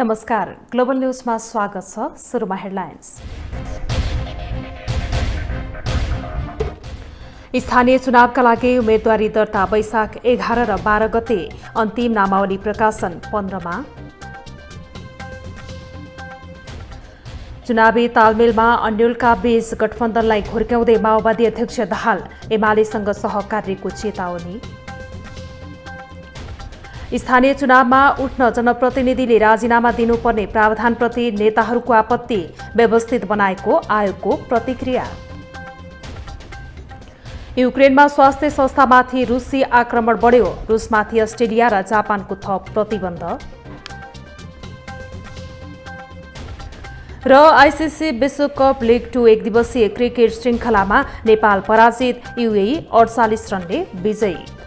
नमस्कार, ग्लोबल न्यूजमा स्वागत छ। सुरुमा हेडलाइन्स। स्थानीय चुनावका लागि उम्मेदवारी दर्ता वैशाख 11 र 12 गते, अन्तिम नामावली प्रकाशन 15 मा। चुनावी तालमेलमा अन्यलका बीच गठबन्धनलाई घुर्क्याउँदै माओवादी अध्यक्ष दाहाल, एमालेसँग सहकार्यको चेतावनी। स्थानीय चुनावमा उठ्न जनप्रतिनिधिले राजीनामा दिनुपर्ने प्रावधानप्रति नेताहरूको आपत्ति, व्यवस्थित बनाएको आयोगको प्रतिक्रिया। युक्रेनमा स्वास्थ्य संस्थामाथि रुसी आक्रमण बढ्यो, रुसमाथि अस्ट्रेलिया र जापानको थप प्रतिबन्ध। र आइसिसी विश्वकप लिग 2 एकदिवसीय क्रिकेट श्रृङ्खलामा नेपाल पराजित, युएई 48 रनले विजयी।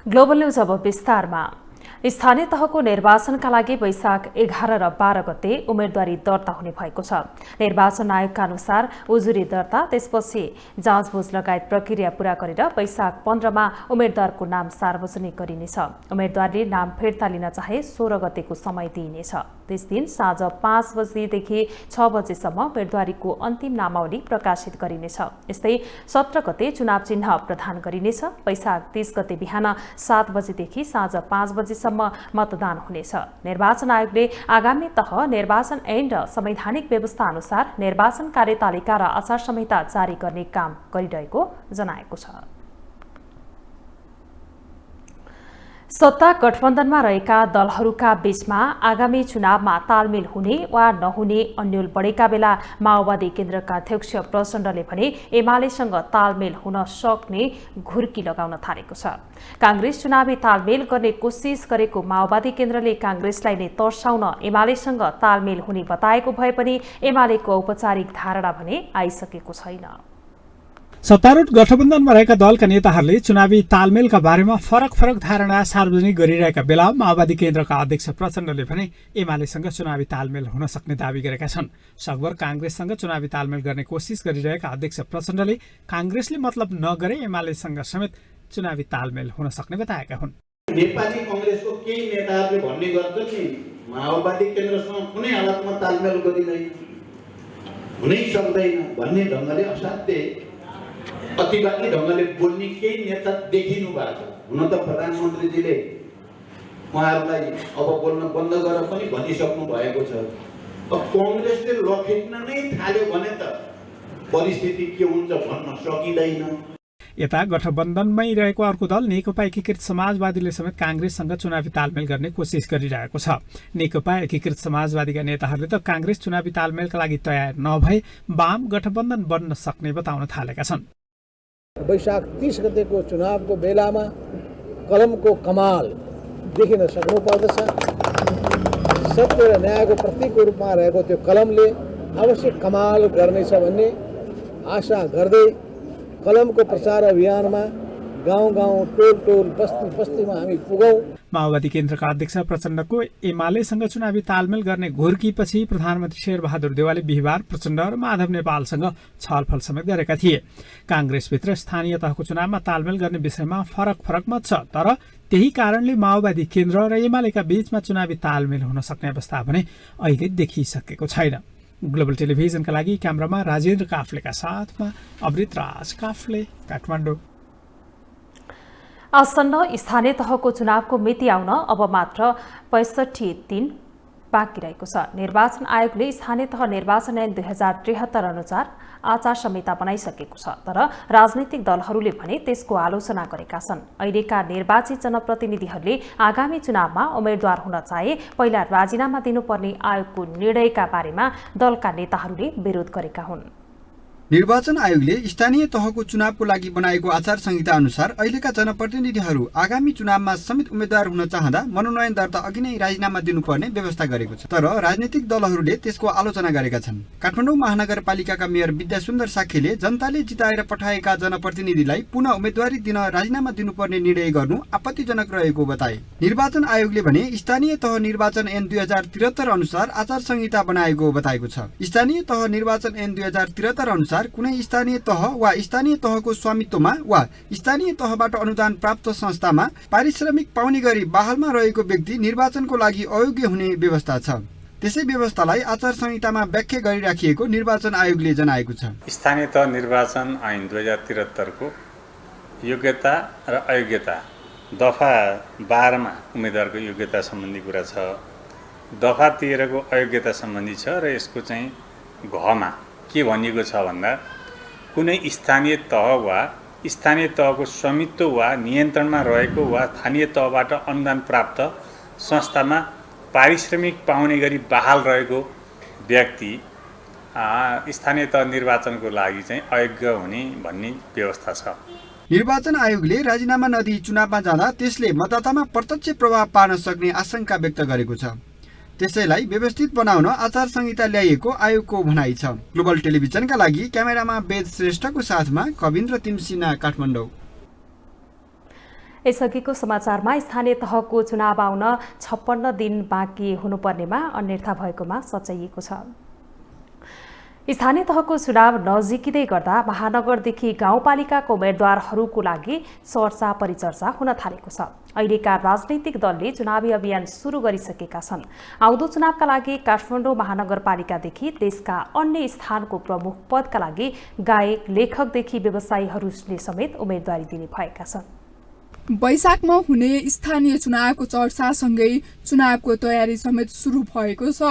ग्लोबल न्यूज अब विस्तारमा। स्थानीय तहको निर्वाचनका लागि वैशाख 11 र 12 गते उम्मेदवारी दर्ता हुने भएको छ। निर्वाचन आयोगका अनुसार उजुरी दर्ता, त्यसपछि जाँचबुझ लगायत प्रक्रिया पूरा गरेर वैशाख 15 मा उम्मेद्वारको नाम सार्वजनिक गरिनेछ। उम्मेद्वारले नाम फिर्ता लिन चाहे 16 गतेको समय दिइनेछ। त्यस दिन साँझ 5 बजेदेखि 6 बजेसम्म उम्मेदवारीको अन्तिम नामावली प्रकाशित गरिनेछ। यस्तै 17 गते चुनाव चिन्ह प्रदान गरिनेछ। वैशाख 30 गते बिहान 7 बजेदेखि साँझ 5 बजेसम्म मतदान हुनेछ। निर्वाचन आयोगले आगामी तह निर्वाचन ऐन र संवैधानिक व्यवस्था अनुसार निर्वाचन कार्यतालिका र आचार संहिता जारी गर्ने काम गरिरहेको जनाएको छ। सत्ता गठबन्धनमा रहेका दलहरूका बीचमा आगामी चुनावमा तालमेल हुने वा नहुने अन्यल बढेका बेला माओवादी केन्द्रका अध्यक्ष प्रचण्डले भने एमालेसँग तालमेल हुन सक्ने घुर्की लगाउन थालेको छ। कांग्रेस चुनावी तालमेल गर्ने कोसिस गरेको माओवादी केन्द्रले कांग्रेसलाई नै तर्साउन एमालेसँग तालमेल हुने बताएको भए पनि एमालेको औपचारिक धारणा भने आइसकेको छैन। सत्तारूढ गठबन्धनमा रहेका दलका नेताहरूले चुनावी तालमेलका बारेमा फरक धारणा सार्वजनिक गरिरहेका बेला माओवादी केन्द्रका अध्यक्ष प्रचण्डले भने एमालेसँग चुनावी तालमेल हुन सक्ने दावी गरेका छन्। सकभर कांग्रेससँग चुनावी तालमेल गर्ने कोसिस गरिरहेका अध्यक्ष प्रचण्डले कांग्रेसले मतलब नगरे एमालेसँग समेत चुनावी तालमेल हुन सक्ने बताएका हुन्। नेपाली कांग्रेसको केही नेताहरूले भन्ने गर्छन् नि माओवादी केन्द्रसँग कुनै हालतमा तालमेल गरिँदैन, हुनै सक्दैन भन्ने ढङ्गले असाध्य अतिवादी ढङ्गले बोल्ने केही नेता देखिनु भएको छ। हुन त प्रधानमन्त्रीजीले उहाँहरूलाई अब बोल्न बन्द गरेर पनि भनिसक्नु भएको छ। अब कांग्रेसले लखेट्न नै थाल्यो भने त परिस्थिति के हुन्छ भन्न सकिँदैन। यता गठबन्धनमै रहेको अर्को दल नेकपा एकीकृत समाजवादीले समेत कांग्रेससँग चुनावी तालमेल गर्ने कोसिस गरिरहेको छ। नेकपा एकीकृत समाजवादीका नेताहरूले त कांग्रेस चुनावी तालमेलका लागि तयार नभए वाम गठबन्धन बन्न सक्ने बताउन थालेका छन्। वैशाख 30 गतेको चुनावको बेलामा कलमको कमाल देखिन सक्नु पर्दछ। सत्य र न्यायको प्रतीकको रूपमा रहेको त्यो कलमले अवश्य कमाल गर्नेछ भन्ने आशा गर्दै कलमको प्रचार अभियानमा गाउँ टोल बस्तीमा हामी पुगौं। माओवादी केन्द्रका अध्यक्ष प्रचण्डको एमालेसँग चुनावी तालमेल गर्ने घुर्कीपछि प्रधानमन्त्री शेरबहादुर देउवाले बिहिबार प्रचण्ड र माधव नेपालसँग छलफल समेत गरेका थिए। कांग्रेसभित्र स्थानीय तहको चुनावमा तालमेल गर्ने विषयमा फरक मत छ, तर त्यही कारणले माओवादी केन्द्र र एमालेका बीचमा चुनावी तालमेल हुन सक्ने अवस्था भने अहिले देखिसकेको छैन। ग्लोबल टेलिभिजनका लागि क्यामेरामा राजेन्द्र काफ्लेका साथमा अमृत राज काफ्ले, काठमाडौँ। आसन्न स्थानीय तहको चुनावको मिति आउन अब मात्र 65 दिन बाँकी रहेको छ। निर्वाचन आयोगले स्थानीय तह निर्वाचन ऐन 2073 अनुसार आचार संहिता बनाइसकेको छ, तर राजनैतिक दलहरूले भने त्यसको आलोचना गरेका छन्। अहिलेका निर्वाचित जनप्रतिनिधिहरूले आगामी चुनावमा उम्मेद्वार हुन चाहे पहिला राजीनामा दिनुपर्ने आयोगको निर्णयका बारेमा दलका नेताहरूले विरोध गरेका हुन्। निर्वाचन आयोगले स्थानीय तहको चुनावको लागि बनाएको आचार संहिता अनुसार अहिलेका जनप्रतिनिधिहरू आगामी चुनावमा समेत उम्मेद्वार हुन चाहँदा मनोनयन दर्ता अघि नै राजीनामा दिनुपर्ने व्यवस्था गरेको छ, तर राजनीतिक दलहरूले त्यसको आलोचना गरेका छन्। काठमाडौँ महानगरपालिकाका मेयर विद्यासुन्दर साक्यले जनताले जिताएर पठाएका जनप्रतिनिधिलाई पुनः उम्मेदवारी दिन राजीनामा दिनुपर्ने निर्णय गर्नु आपत्तिजनक रहेको बताए। निर्वाचन आयोगले भने स्थानीय तह निर्वाचन ऐन 2073 अनुसार आचार संहिता बनाएको बताएको छ। स्थानीय तह निर्वाचन ऐन 2073 अनुसार अनुसार कुनै स्थानीय तह वा स्थानीय तहको स्वामित्वमा वा स्थानीय तहबाट अनुदान प्राप्त संस्थामा पारिश्रमिक पाउने गरी बहालमा रहेको व्यक्ति निर्वाचनको लागि अयोग्य हुने व्यवस्था छ। त्यसै व्यवस्थालाई आचार संहितामा व्याख्या गरिराखिएको निर्वाचन आयोगले जनाएको छ। स्थानीय तह निर्वाचन ऐन 2073 को योग्यता र अयोग्यता दफा 12 मा उम्मेदवारको योग्यता सम्बन्धी कुरा छ, दफा 13 को अयोग्यता सम्बन्धी छ र यसको चाहिँ घमा के भनिएको छ भन्दा कुनै स्थानीय तह वा स्थानीय तहको स्वामित्व वा नियन्त्रणमा रहेको वा स्थानीय तहबाट अनुदान प्राप्त संस्थामा पारिश्रमिक पाउने गरी बहाल रहेको व्यक्ति स्थानीय तह निर्वाचनको लागि चाहिँ अयोग्य हुने भन्ने व्यवस्था छ। निर्वाचन आयोगले राजीनामा नदिई चुनावमा जाँदा त्यसले मतदातामा प्रत्यक्ष प्रभाव पार्न सक्ने आशंका व्यक्त गरेको छ। त्यसैलाई व्यवस्थित बनाउन आचार संहिता ल्याइएको आयोगको भनाइ छ। ग्लोबल टेलिभिजनका लागि क्यामेरामा वेद श्रेष्ठको साथमा कविन्द्र तिमसिना, काठमाडौँ। यसअघिको समाचारमा स्थानीय तहको चुनाव आउन 56 दिन बाँकी हुनुपर्नेमा अन्यथा भएकोमा सच्याइएको छ। स्थानीय तहको चुनाव नजिकिँदै गर्दा महानगरदेखि गाउँपालिकाको उम्मेद्वारहरूको लागि चर्चा परिचर्चा हुन थालेको छ। अहिलेका राजनैतिक दलले चुनावी अभियान सुरु गरिसकेका छन्। आउँदो चुनावका लागि काठमाडौँ महानगरपालिकादेखि देशका अन्य स्थानको प्रमुख पदका लागि गायक, लेखकदेखि व्यवसायीहरूले समेत उम्मेदवारी दिने भएका छन्। वैशाखमा हुने स्थानीय चुनावको चर्चासँगै चुनावको तयारी समेत सुरु भएको छ।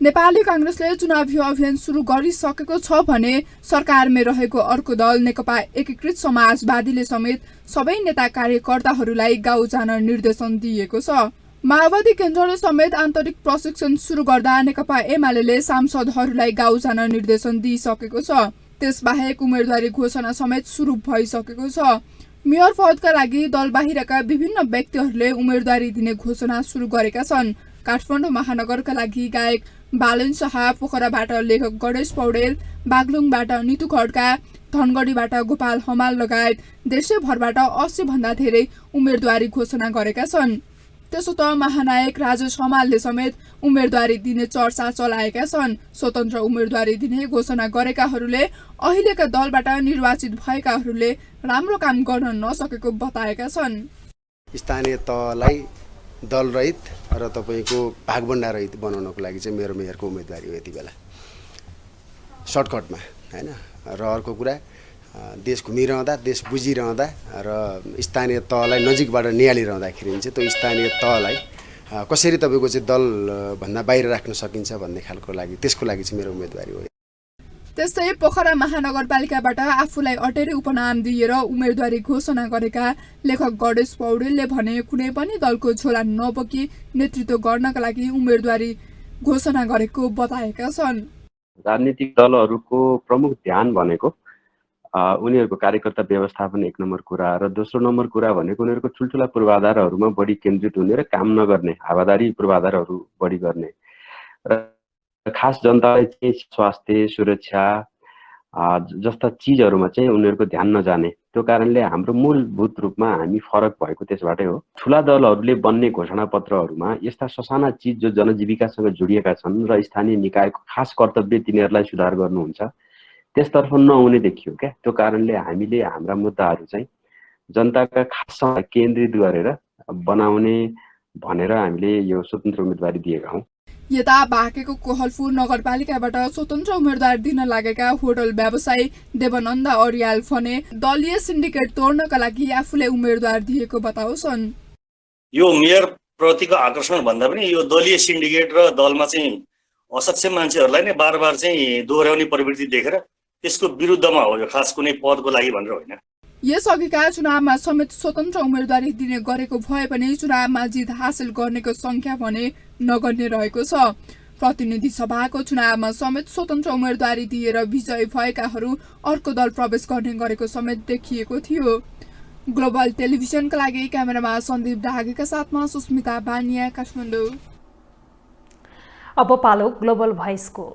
नेपाली कांग्रेसले चुनावी अभियान सुरु गरिसकेको छ भने सरकारमा रहेको अर्को दल नेकपा एकीकृत समाजवादीले समेत सबै नेता कार्यकर्ताहरूलाई गाउँ जान निर्देशन दिएको छ। माओवादी केन्द्रले समेत आन्तरिक प्रशिक्षण सुरु गर्दा नेकपा एमाले सांसदहरूलाई गाउँ जान निर्देशन दिइसकेको छ। त्यसबाहेक उम्मेदवारी घोषणा समेत सुरु भइसकेको छ। मेयर पदका लागि दल बाहिरका विभिन्न व्यक्तिहरूले उम्मेदवारी दिने घोषणा सुरु गरेका छन्। काठमाडौँ महानगरका लागि गायक बालन शाह, पोखराबाट लेखक गणेश पौडेल, बागलुङबाट नितु खड्का, धनगढीबाट गोपाल हमाल लगायत देशैभरबाट 80 भन्दा धेरै उम्मेदवारी घोषणा गरेका छन्। त्यसो त महानायक राजेश हमालले समेत उम्मेदवारी दिने चर्चा चलाएका छन्। स्वतन्त्र उम्मेदवारी दिने घोषणा गरेकाहरूले अहिलेका दलबाट निर्वाचित भएकाहरूले राम्रो काम गर्न नसकेको बताएका छन्। स्थानीय तहलाई दलरहित र तपाईको भागभण्डा रहित बनाउनको लागि चाहिँ मेरो मेयरको उम्मेदवारी हो यति बेला सर्टकटमा, हैन। र अर्को कुरा देश घुमिरहँदा, देश बुझिरहँदा र स्थानीय तहलाई नजिकबाट निहालिरहँदाखेरि चाहिँ त्यो स्थानीय तहलाई कसरी तपाईको चाहिँ दल भन्दा बाहिर राख्न सकिन्छ भन्ने खालको लागि त्यसको लागि चाहिँ मेरो उम्मेदवारी हो। त्यस्तै पोखरा महानगरपालिकाबाट आफूलाई अटेरी उपनाम दिएर उम्मेदवारी घोषणा गरेका लेखक गणेश पौडेलले भने कुनै पनि दलको झोला नबोकी नेतृत्व गर्नका लागि उम्मेदवारी घोषणा गरेको बताएका छन्। राजनीतिक दलहरूको प्रमुख ध्यान भनेको उनीहरूको कार्यकर्ता व्यवस्थापन एक नम्बर कुरा र दोस्रो नम्बर कुरा भनेको उनीहरूको ठुल्ठुला पूर्वाधारहरूमा बढी केन्द्रित हुने र काम नगर्ने, हावादारी पूर्वाधारहरू बढी गर्ने र खास जनतालाई चाहिँ स्वास्थ्य, सुरक्षा जस्ता चिजहरूमा चाहिँ उनीहरूको ध्यान नजाने। त्यो कारणले हाम्रो मूलभूत रूपमा हामी फरक भएको त्यसबाटै हो। ठुला दलहरूले बन्ने घोषणापत्रहरूमा यस्ता ससाना चिज जो जनजीविकासँग जोडिएका छन् र स्थानीय निकायको खास कर्तव्य तिनीहरूलाई सुधार गर्नुहुन्छ त्यसतर्फ नहुने देखियो क्या। त्यो कारणले हामीले हाम्रा मुद्दाहरू चाहिँ जनताका खास केन्द्रित गरेर बनाउने भनेर हामीले यो स्वतन्त्र उम्मेदवारी दिएका हौँ। यता बाँकेको कोहलपुर नगरपालिकाबाट स्वतन्त्र उम्मेदवार दिन लागेका होटल व्यवसायी देवनन्द अर्याल भने दलीय सिन्डिकेट तोड्नका लागि आफूले उम्मेदवार दिएको बताउँछन्। यो मेयर प्रतिको आकर्षण भन्दा पनि यो दलीय सिन्डिकेट र दलमा चाहिँ असक्षम मान्छेहरूलाई नै बार बार चाहिँ दोहोर्याउने प्रवृत्ति देखेर त्यसको विरुद्धमा हो यो, खास कुनै पदको लागि भनेर होइन। यसअघिका चुनावमा समेत स्वतन्त्र उम्मेदवारी दिने गरेको भए पनि चुनावमा जित हासिल गर्नेको संख्या भने नगर्ने रहेको छ। प्रतिनिधि सभाको चुनावमा समेत स्वतन्त्र उम्मेदवारी दिएर विजयी भएकाहरू अर्को दल प्रवेश गर्ने गरेको समेत देखिएको थियो। ग्लोबल टेलिभिजनका लागि क्यामेरामा सन्दीप डागेका साथमा सुस्मिता बानिया, काठमाडौँ। अब पालो ग्लोबल भोइसको।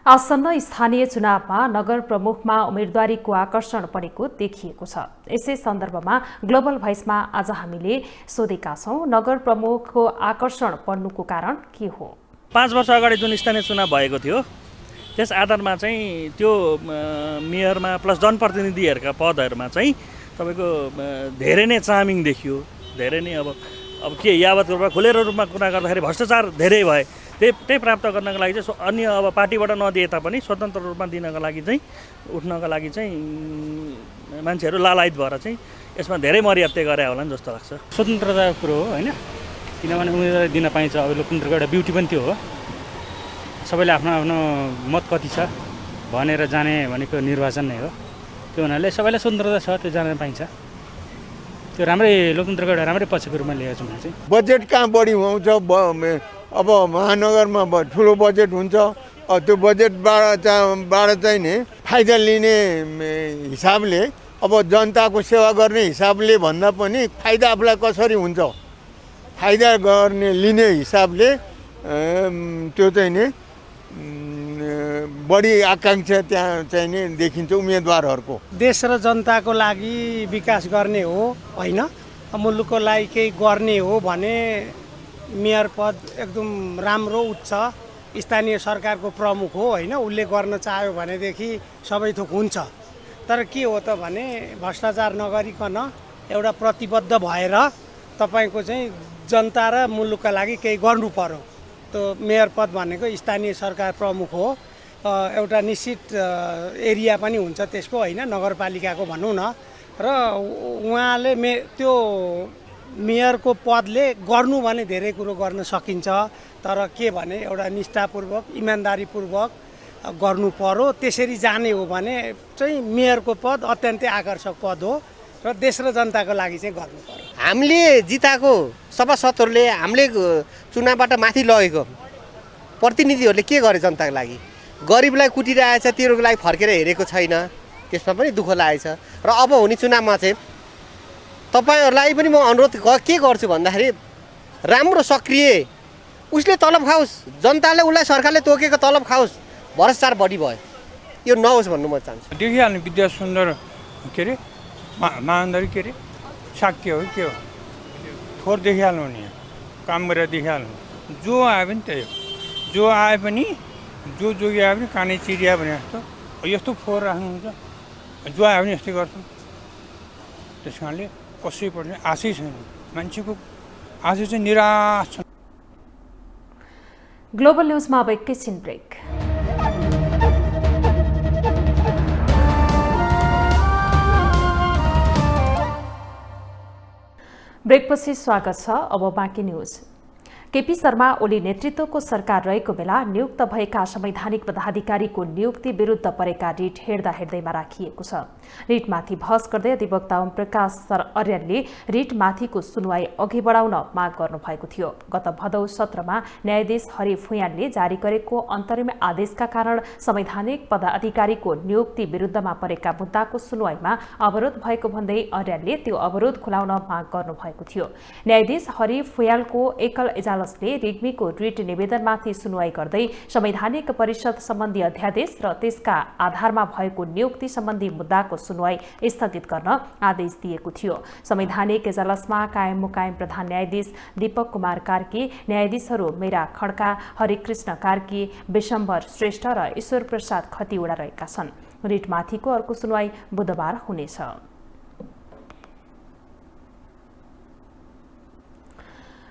आसन्न स्थानीय चुनावमा नगर प्रमुखमा उम्मेदवारीको आकर्षण बढेको देखिएको छ। यसै सन्दर्भमा ग्लोबल भोइसमा आज हामीले सोधेका छौं, नगर प्रमुखको आकर्षण बढ्नुको कारण के हो? 5 वर्ष अगाडि जुन स्थानीय चुनाव भएको थियो त्यस आधारमा चाहिँ त्यो मेयरमा प्लस जनप्रतिनिधिहरूका पदहरूमा चाहिँ तपाईँको धेरै नै चार्मिङ देखियो। धेरै नै अब के यावत रूपमा खुलेर रूपमा कुरा गर्दाखेरि भ्रष्टाचार धेरै भए। त्यही प्राप्त गर्नको लागि चाहिँ अन्य अब पार्टीबाट नदिए तापनि स्वतन्त्र रूपमा दिनको लागि चाहिँ उठ्नको लागि चाहिँ मान्छेहरू लालायत भएर चाहिँ यसमा धेरै मर्यादा गरे होला नि जस्तो लाग्छ। स्वतन्त्रताको कुरो हो होइन, किनभने उम्मेदवारी दिन पाइन्छ। अब लोकतन्त्रको एउटा ब्युटी पनि त्यो हो, सबैले आफ्नो आफ्नो मत कति छ भनेर जाने भनेको निर्वाचन नै हो। त्यो हुनाले सबैलाई स्वतन्त्रता छ, त्यो जान पाइन्छ। त्यो राम्रै लोकतन्त्रको एउटा राम्रै पक्षको रूपमा लिएको छु म चाहिँ। बजेट कहाँ बढी आउँछ? अब महानगरमा ठुलो बजेट हुन्छ, त्यो बजेटबाट चाहिँ नि फाइदा लिने हिसाबले, अब जनताको सेवा गर्ने हिसाबले भन्दा पनि फाइदा आफूलाई कसरी हुन्छ, फाइदा गर्ने लिने हिसाबले त्यो चाहिँ नि बढी आकाङ्क्षा त्यहाँ चाहिँ नि देखिन्छ उम्मेदवारहरूको। देश र जनताको लागि विकास गर्ने हो होइन, मुलुकको लागि केही गर्ने हो भने मेयर पद एकदम राम्रो उच्च स्थानीय सरकारको प्रमुख हो होइन। उसले गर्न चाह्यो भनेदेखि सबै थोक हुन्छ। तर के हो त भने भ्रष्टाचार नगरिकन एउटा प्रतिबद्ध भएर तपाईँको चाहिँ जनता र मुलुकका लागि केही गर्नु पर्यो। त्यो मेयर पद भनेको स्थानीय सरकार प्रमुख हो, एउटा निश्चित एरिया पनि हुन्छ त्यसको होइन, नगरपालिकाको भनौँ न। र उहाँले त्यो मेयरको पदले गर्नु भने धेरै कुरो गर्न सकिन्छ, तर के भने एउटा निष्ठापूर्वक इमान्दारीपूर्वक गर्नु पर्यो। त्यसरी जाने हो भने चाहिँ मेयरको पद अत्यन्तै आकर्षक पद हो र देश र जनताको लागि चाहिँ गर्नु पर्यो। हामीले जिताएको सभासदहरूले हामीले चुनावबाट माथि लगेको प्रतिनिधिहरूले के गरे जनताको लागि? गरिबलाई कुटिरहेछ, तिनीहरूको लागि फर्केर हेरेको छैन, त्यसमा पनि दुःख लागेछ। र अब हुने चुनावमा चाहिँ तपाईँहरूलाई पनि म अनुरोध के गर्छु भन्दाखेरि राम्रो सक्रिय उसले तलब खाओस्, जनताले उसलाई सरकारले तोकेको तलब खाओस्, भ्रष्टाचार बढी भयो, यो नहोस् भन्नु म चाहन्छु। देखिहाल्नु विद्या सुन्दर के अरे महान्दरी के अरे साक्य हो के हो, फोहोर देखिहाल्नु नि, काम गरेर देखिहाल्नु। जो आए पनि त्यही हो, जो आए पनि जो जोगी आए पनि कानै चिरिया भने जस्तो यस्तो फोहोर राख्नुहुन्छ, जो आयो भने यस्तै गर्छौँ। त्यस कारणले कसैपट्टि आशै छैन, मान्छेको आशा चाहिँ निराश छ। ग्लोबल न्युजमा अब एकैछिन ब्रेक। ब्रेकपछि स्वागत छ। अब बाँकी न्युज। केपी शर्मा ओली नेतृत्वको सरकार रहेको बेला नियुक्त भएका संवैधानिक पदाधिकारीको नियुक्ति विरुद्ध परेका रिट हेर्दा हेर्दैमा राखिएको छ। रिटमाथि बहस गर्दै अधिवक्ता ओम प्रकाश अर्यालले रिटमाथिको सुनवाई अघि बढाउन माग गर्नुभएको थियो। गत भदौ 17मा न्यायाधीश हरि फुयानले जारी गरेको अन्तरिम आदेशका कारण संवैधानिक पदाधिकारीको नियुक्ति विरुद्धमा परेका मुद्दाको सुनवाईमा अवरोध भएको भन्दै अर्यालले त्यो अवरोध खुलाउन माग गर्नुभएको थियो। न्यायाधीश हरि फुयालको एकल इजलासले रिग्मीको रिट निवेदनमाथि सुनवाई गर्दै संवैधानिक परिषद सम्बन्धी अध्यादेश र त्यसका आधारमा भएको नियुक्ति सम्बन्धी मुद्दाको सुनवाई स्थगित गर्न आदेश दिएको थियो। संवैधानिक इजलासमा कायम मुकायम प्रधान न्यायाधीश दीपक कुमार कार्की, न्यायाधीशहरू मेरा खड्का, हरिकृष्ण कार्की, विशम्बर श्रेष्ठ र ईश्वर प्रसाद खतिवडा रहेका छन्। रिटमाथिको अर्को सुनवाई बुधबार हुनेछ।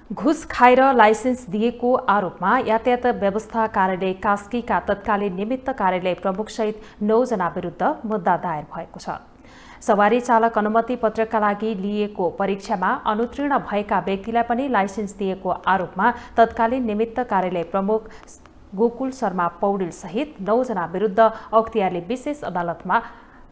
घुस खाएर लाइसेन्स दिएको आरोपमा यातायात व्यवस्था कार्यालय कास्कीका तत्कालीन निमित्त कार्यालय प्रमुखसहित 9 जना विरुद्ध मुद्दा दायर भएको छ। सवारी चालक अनुमति पत्रका लागि लिएको परीक्षामा अनुत्तीर्ण भएका व्यक्तिलाई पनि लाइसेन्स दिएको आरोपमा तत्कालीन निमित्त कार्यालय प्रमुख गोकुल शर्मा पौडेल सहित 9 जना विरुद्ध अख्तियारले विशेष अदालतमा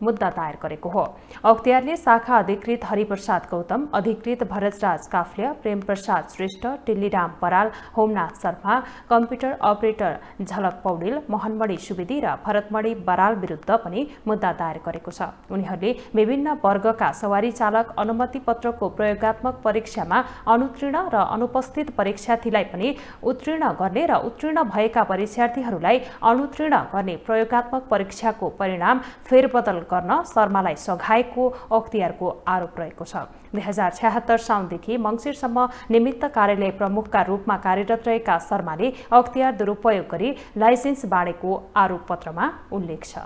मुद्दा दायर गरेको हो। अख्तियारले शाखा अधिकृत हरिप्रसाद गौतम, अधिकृत भरतराज काफ्ले, प्रेम प्रसाद श्रेष्ठ, टिल्लीराम बराल, होमनाथ शर्मा, कम्प्युटर अपरेटर झलक पौडेल, मोहनमणि सुवेदी र भरतमणि बराल विरुद्ध पनि मुद्दा दायर गरेको छ। उनीहरूले विभिन्न वर्गका सवारी चालक अनुमति पत्रको प्रयोगात्मक परीक्षामा अनुत्तीर्ण र अनुपस्थित परीक्षार्थीलाई पनि उत्तीर्ण गर्ने र उत्तीर्ण भएका परीक्षार्थीहरूलाई अनुत्तीर्ण गर्ने प्रयोगात्मक परीक्षाको परिणाम फेरबदल गर्न शर्मालाई सघाएको अख्तियारको आरोप रहेको छ। 2076 साउनदेखि मङ्सिरसम्म निमित्त कार्यालय प्रमुखका रूपमा कार्यरत रहेका शर्माले अख्तियार दुरुपयोग गरी लाइसेन्स बाँडेको आरोप पत्रमा उल्लेख छ।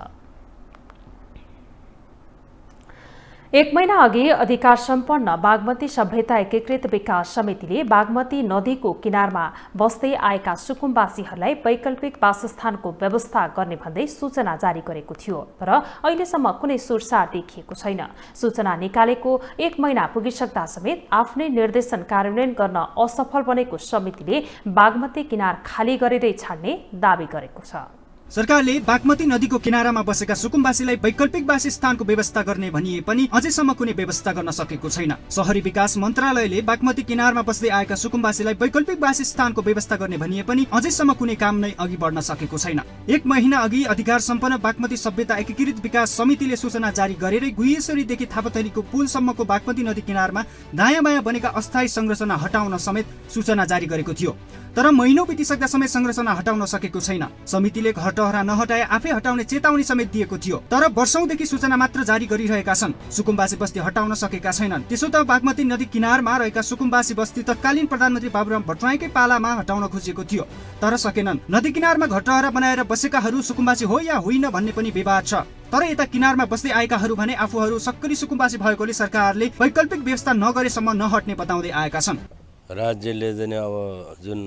1 महिना अघि अधिकार सम्पन्न बागमती सभ्यता एकीकृत विकास समितिले बागमती नदीको किनारमा बस्दै आएका सुकुम्बासीहरूलाई वैकल्पिक वासस्थानको व्यवस्था गर्ने भन्दै सूचना जारी गरेको थियो, तर अहिलेसम्म कुनै सुरसार देखिएको छैन। सूचना निकालेको 1 महिना पुगिसक्दा समेत आफ्नै निर्देशन कार्यान्वयन गर्न असफल बनेको समितिले बागमती किनार खाली गरेरै छाड्ने दावी गरेको छ। सरकारले बागमती नदीको किनारामा बसेका सुकुम्बासीलाई वैकल्पिक वासस्थानको व्यवस्था गर्ने भनिए पनि अझैसम्म कुनै व्यवस्था गर्न सकेको छैन। शहरी विकास मन्त्रालयले बागमती किनारमा बस्दै आएका सुकुम्बासीलाई वैकल्पिक वासस्थानको व्यवस्था गर्ने भनिए पनि अझैसम्म कुनै काम नै अघि बढ्न सकेको छैन। 1 महिना अघि अधिकार सम्पन्न बागमती सभ्यता एकीकृत विकास समितिले सूचना जारी गरेरै गुहेश्वरीदेखि थापाथलीको पुलसम्मको बागमती नदी किनारमा दायाँ बायाँ बनेका अस्थायी संरचना हटाउन समेत सूचना जारी गरेको थियो, तर महिनौ बितिसक्दा समेत संरचना हटाउन सकेको छैन। समितिले घरटहरा नहटाए आफै हटाउने चेतावनी समेत दिएको थियो, तर वर्षौंदेखि सूचना मात्र जारी गरिरहेका छन्। सुकुम्बासी बस्ती हटाउन सकेका छैनन्। त्यसो त बागमती नदी किनारमा रहेका सुकुम्बासी बस्ती तत्कालीन प्रधानमन्त्री बाबुराम भट्टराईकै पालामा हटाउन खोजेको थियो, तर सकेनन्। नदी किनारमा घरटहरा बनाएर बसेकाहरू सुकुम्बासी हो या होइन भन्ने पनि विवाद छ, तर यता किनारमा बस्दै आएकाहरू भने आफूहरू सक्कली सुकुम्बासी भएकोले सरकारले वैकल्पिक व्यवस्था नगरेसम्म नहट्ने बताउँदै आएका छन्। राज्यले चाहिँ अब जुन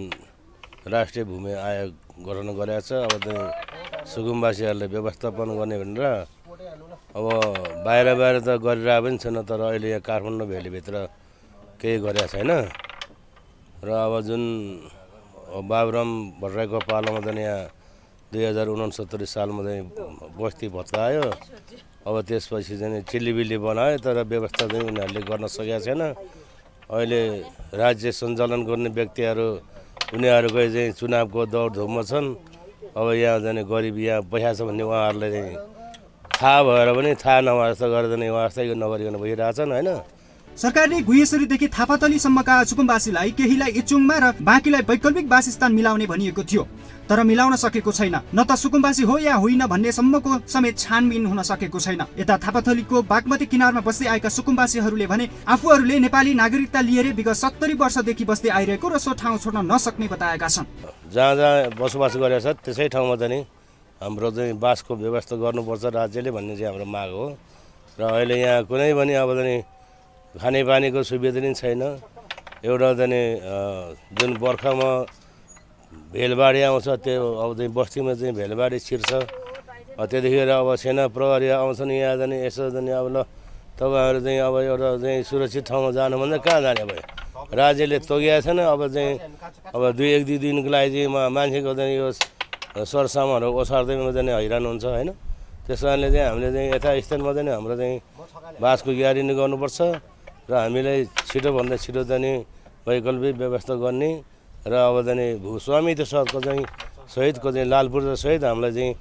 राष्ट्रिय भूमि आयोग गठन गरेको छ, अब चाहिँ सुकुम्बासीहरूलाई व्यवस्थापन गर्ने भनेर अब बाहिर त गरिरहेको पनि छैन, तर अहिले यहाँ काठमाडौँ भेलीभित्र केही गरेको छैन। र अब जुन बाबुराम भट्टराईको पालामा चाहिँ यहाँ 2069 सालमा चाहिँ बस्ती भत्कायो, अब त्यसपछि चाहिँ चिल्लीबिल्ली बनायो, तर व्यवस्था चाहिँ उनीहरूले गर्न सकेका छैन। अहिले राज्य सञ्चालन गर्ने व्यक्तिहरू उनीहरूकै चाहिँ चुनावको दौडधुपमा छन्। अब यहाँ जाने गरिब यहाँ बसेको छ भन्ने उहाँहरूलाई चाहिँ थाहा भएर पनि थाहा नभए जस्तो गरेर चाहिँ वास्तै नगरिकन बसिरहेछन् होइन। सरकारले गुहेश्वरीदेखि थापातलीसम्मका सुकुम्बासीलाई केहीलाई इचुङमा र बाँकीलाई वैकल्पिक वासस्थान मिलाउने भनिएको थियो, तर मिलाउन सकेको छैन। न त सुकुम्बासी हो या होइन भन्ने सम्मको समेत छानबिन हुन सकेको छैन। यता थापाथलीको बागमती किनारमा बस्दै आएका सुकुम्बासीहरूले भने आफूहरूले नेपाली नागरिकता लिएर विगत 70 वर्षदेखि बस्दै आइरहेको र सो ठाउँ छोड्न नसक्ने बताएका छन्। जहाँ जहाँ बसोबास गरेको छ त्यसै ठाउँमा चाहिँ हाम्रो चाहिँ बासको व्यवस्था गर्नुपर्छ राज्यले भन्ने चाहिँ हाम्रो माग हो। र अहिले यहाँ कुनै पनि अब चाहिँ खानेपानीको सुविधा पनि छैन। एउटा चाहिँ जुन बर्खामा भेलबाढी आउँछ त्यो अब चाहिँ बस्तीमा चाहिँ भेलबाढी छिर्छ, त्यतिखेर अब सेना प्रहरी आउँछन् यहाँ जाने यसो जाने अब ल तपाईँहरू चाहिँ अब एउटा चाहिँ सुरक्षित ठाउँमा जानुभन्दा कहाँ जाने भयो। राज्यले तोकेको छैन। अब चाहिँ अब 1-2 दिनको लागि चाहिँ मान्छेको चाहिँ यो सरसामानहरू ओसार्दैमा जाने हैरान हुन्छ होइन। त्यस कारणले चाहिँ हामीले चाहिँ यथास्थलमा चाहिँ हाम्रो चाहिँ बासको ग्यारेन्टी गर्नुपर्छ र हामीलाई छिटोभन्दा छिटो चाहिँ वैकल्पिक व्यवस्था गर्ने र अब चाहिँ भूस्वामित्व सहितको चाहिँ लालपुर सहित हामीलाई चाहिँ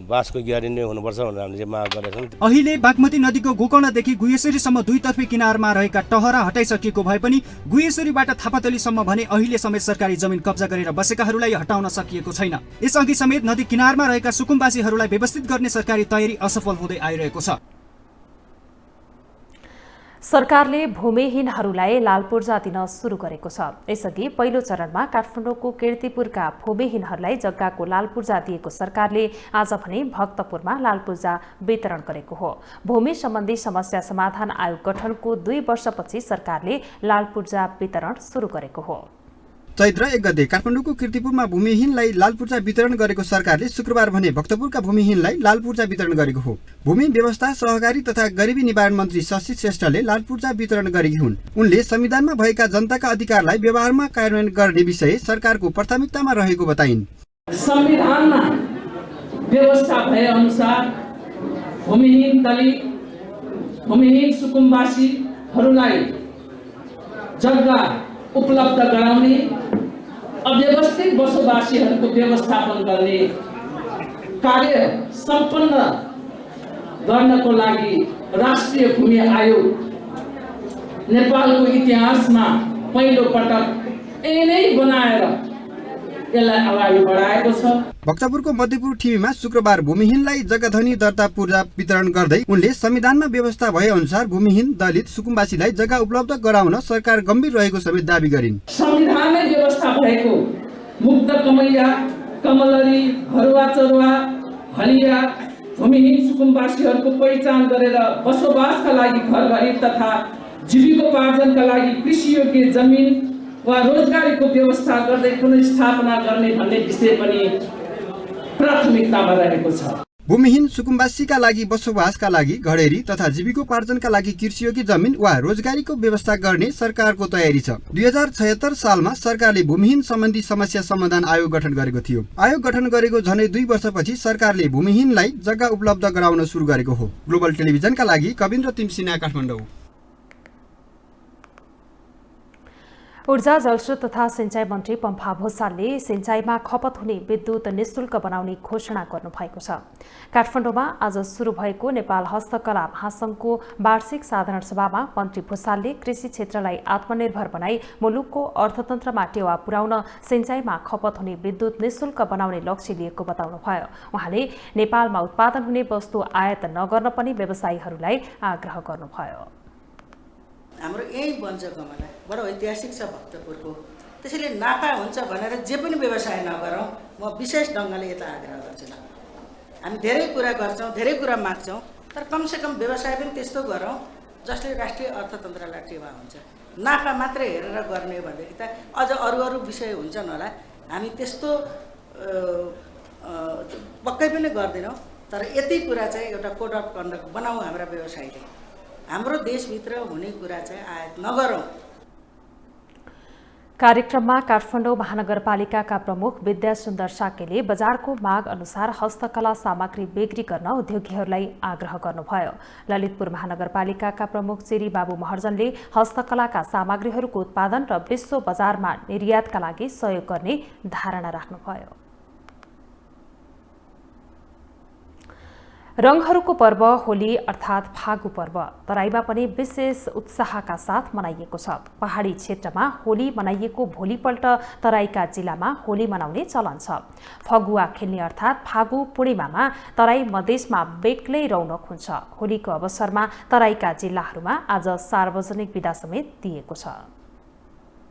बासको ग्यारेन्टी हुनुपर्छ भनेर हामीले चाहिँ माग गरेका छौँ। अहिले बागमती नदीको गोकर्णदेखि गुहेश्वरीसम्म दुईतर्फी किनारमा रहेका टहरा हटाइसकिएको भए पनि गुहेश्वरीबाट थापातलीसम्म भने अहिले समेत सरकारी जमिन कब्जा गरेर बसेकाहरूलाई हटाउन सकिएको छैन। यसअघि समेत नदी किनारमा रहेका सुकुम्बासीहरूलाई व्यवस्थित गर्ने सरकारी तयारी असफल हुँदै आइरहेको छ। सरकारले भूमिहीनहरूलाई लाल पूर्जा दिन सुरु गरेको छ। यसअघि पहिलो चरणमा काठमाडौँको कीर्तिपुरका भूमिहीनहरूलाई जग्गाको लाल पूर्जा दिएको सरकारले आज भने भक्तपुरमा लाल पूर्जा वितरण गरेको हो। भूमि सम्बन्धी समस्या समाधान आयोग गठनको 2 वर्षपछि सरकारले लाल पूर्जा वितरण सुरु गरेको हो। चैत्र 1 गते काठमाडौँको कीर्तिपुरमा भूमिहीनलाई लाल पूर्जा वितरण गरेको सरकारले शुक्रबार भने भक्तपुरका भूमिहीनलाई लाल पूर्जा वितरण गरेको हो। भूमि व्यवस्था सहकारी तथा गरिबी निवारण मन्त्री शशि श्रेष्ठले लाल पूर्जा वितरण गरेकी हुन्। उनले संविधानमा भएका जनताका अधिकारलाई व्यवहारमा कार्यान्वयन गर्ने विषय सरकारको प्राथमिकतामा रहेको बताइन्। संविधानमा व्यवस्था भए अनुसार भूमिहीन दलित, भूमिहीन सुकुम्बासीहरूलाई जग्गा उपलब्ध गराउने, अव्यवस्थित बसोबासीहरूको व्यवस्थापन गर्ने कार्य सम्पन्न गर्नको लागि राष्ट्रिय भूमि आयोग नेपालको इतिहासमा पहिलो पटक यिनै बनाएर यसलाई अगाडि बढाएको छ। भक्तपुरको मध्यपुर ठिमीमा शुक्रबार भूमिहीनलाई जग्गाधनी दर्ता पूर्जा वितरण गर्दै उनले संविधानमा व्यवस्था भए अनुसार भूमिहीन दलित सुकुम्बासीलाई जग्गा उपलब्ध गराउन सरकार गम्भीर रहेको समेत दावी गरिन्। संविधानमै व्यवस्था भएको मुक्त कमैया, कमलरी, घरुवा चरुवा, हलिया, भूमिहीन सुकुम्बासीहरूको पहिचान गरेर बसोबासका लागि घरघरी तथा जीविकोपार्जनका लागि कृषियोग्य जमिन वा रोजगारीको व्यवस्था गर्दै पुनर्स्थापना गर्ने भन्ने विषय पनि प्राथमिकतामा रहेको छ। भूमिहीन सुकुम्बासीका लागि बसोबासका लागि घडेरी तथा जीविकोपार्जनका लागि कृषियोग्य जमिन वा रोजगारीको व्यवस्था गर्ने सरकारको तयारी छ। 2076 सालमा सरकारले भूमिहीन सम्बन्धी समस्या समाधान आयोग गठन गरेको थियो। आयोग गठन गरेको झनै 2 वर्षपछि सरकारले भूमिहीनलाई जग्गा उपलब्ध गराउन सुरु गरेको हो। ग्लोबल टेलिभिजनका लागि कविन्द्र तिमसिना, काठमाडौँ। ऊर्जा, जलस्रोत तथा सिंचाई मन्त्री पम्फा भूषालले सिंचाईमा खपत हुने विद्युत निशुल्क बनाउने घोषणा गर्नुभएको छ। काठमाडौँमा आज सुरु भएको नेपाल हस्तकला महासंघको वार्षिक साधारण सभामा मन्त्री भूषालले कृषि क्षेत्रलाई आत्मनिर्भर बनाई मुलुकको अर्थतन्त्रमा टेवा पुर्याउन सिंचाईमा खपत हुने विद्युत निशुल्क बनाउने लक्ष्य लिएको बताउनुभयो। उहाँले नेपालमा उत्पादन हुने वस्तु आयात नगर्न पनि व्यवसायीहरूलाई आग्रह गर्नुभयो। हाम्रो यही वनजग्गामा बडो ऐतिहासिक छ भक्तपुरको, त्यसैले नाफा हुन्छ भनेर जे पनि व्यवसाय नगरौँ, म विशेष ढङ्गले यता आग्रह गर्छु। हामी धेरै कुरा गर्छौँ, धेरै कुरा माग्छौँ, तर कमसेकम व्यवसाय पनि त्यस्तो गरौँ जसले राष्ट्रिय अर्थतन्त्रलाई टेवा हुन्छ। नाफा मात्रै हेरेर गर्ने भनेदेखि त अझ अरू विषय हुन्छन् होला, हामी त्यस्तो पक्कै पनि गर्दैनौँ। तर यति कुरा चाहिँ एउटा कोड अफ कन्डक्ट बनाऊ हाम्रा व्यवसायीले, हाम्रो देशभित्र हुने कुरा चाहिँ आयात नगरौँ। कार्यक्रममा काठमाडौँ महानगरपालिकाका प्रमुख विद्यासुन्दर साकेले बजारको माग अनुसार हस्तकला सामग्री बिक्री गर्न उद्योगीहरूलाई आग्रह गर्नुभयो। ललितपुर महानगरपालिकाका प्रमुख चेरी बाबु महर्जनले हस्तकलाका सामग्रीहरूको उत्पादन र विश्व बजारमा निर्यातका लागि सहयोग गर्ने धारणा राख्नुभयो। रंगहरूको पर्व होली अर्थात् फागु पर्व तराईमा पनि विशेष उत्साहका साथ मनाइएको छ। पहाडी क्षेत्रमा होली मनाइएको भोलिपल्ट तराईका जिल्लामा होली मनाउने चलन छ। फगुवा खेल्ने अर्थात् फागु पूर्णिमामा तराई मधेसमा बेग्लै रौनक हुन्छ। होलीको अवसरमा तराईका जिल्लाहरूमा आज सार्वजनिक बिदा समेत दिएको छ।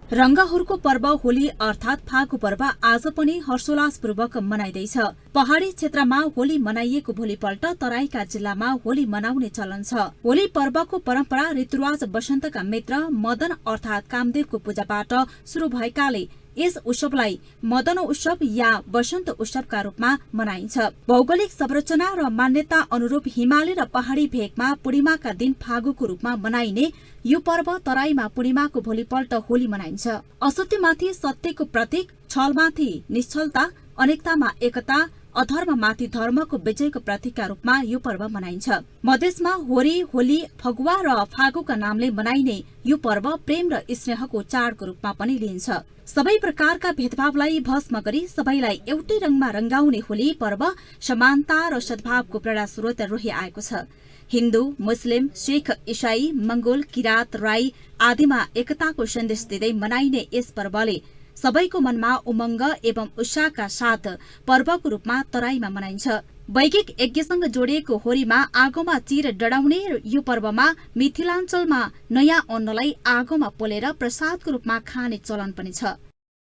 रंगहरूको पर्व होली अर्थात् फागु पर्व आज पनि हर्षोल्लासपूर्वक मनाइँदैछ। पहाड़ी क्षेत्रमा होली मनाइएको भोलिपल्ट तराईका जिल्लामा होली मनाउने चलन छ। होली पर्वको परम्परा ऋतुराज वसन्तका मित्र मदन अर्थात् कामदेवको पूजाबाट शुरू भएकाले यस उत्सवलाई मदन उत्सव या वसन्त उत्सवका रूपमा मनाइन्छ। भौगोलिक संरचना र मान्यता अनुरूप हिमाली र पहाड़ी भेगमा पूर्णिमाका दिन फागुको रूपमा मनाइने यो पर्व तराईमा पूर्णिमाको भोलिपल्ट होली मनाइन्छ। असत्यमाथि सत्यको प्रतीक, छलमाथि निश्चलता, अनेकतामा एकता, अधर्ममाथि धर्मको विजयको प्रतीकका रूपमा यो पर्व मनाइन्छ। मधेसमा होरी, होली, फगुवा र फागुका नामले मनाइने यो पर्व प्रेम र स्नेहको चाडको रूपमा पनि लिइन्छ। सबै प्रकारका भेदभावलाई भस्म गरी सबैलाई एउटै रंगमा रंगाउने होली पर्व समानता र सद्भावको प्रेरणा स्रोत रहि आएको छ। हिन्दू, मुस्लिम, सिख, इसाई, मंगोल, किरात, राई आदिमा एकताको सन्देश दिँदै मनाइने यस पर्वले सबैको मनमा उमंग एवं उत्साहका साथ पर्वको रूपमा तराईमा मनाइन्छ। वैदिक यज्ञसँग जोडिएको होलीमा आगोमा चिर डढाउने यो पर्वमा मिथिलाञ्चलमा नयाँ अन्नलाई आगोमा पोलेर प्रसादको रूपमा खाने चलन पनि छ।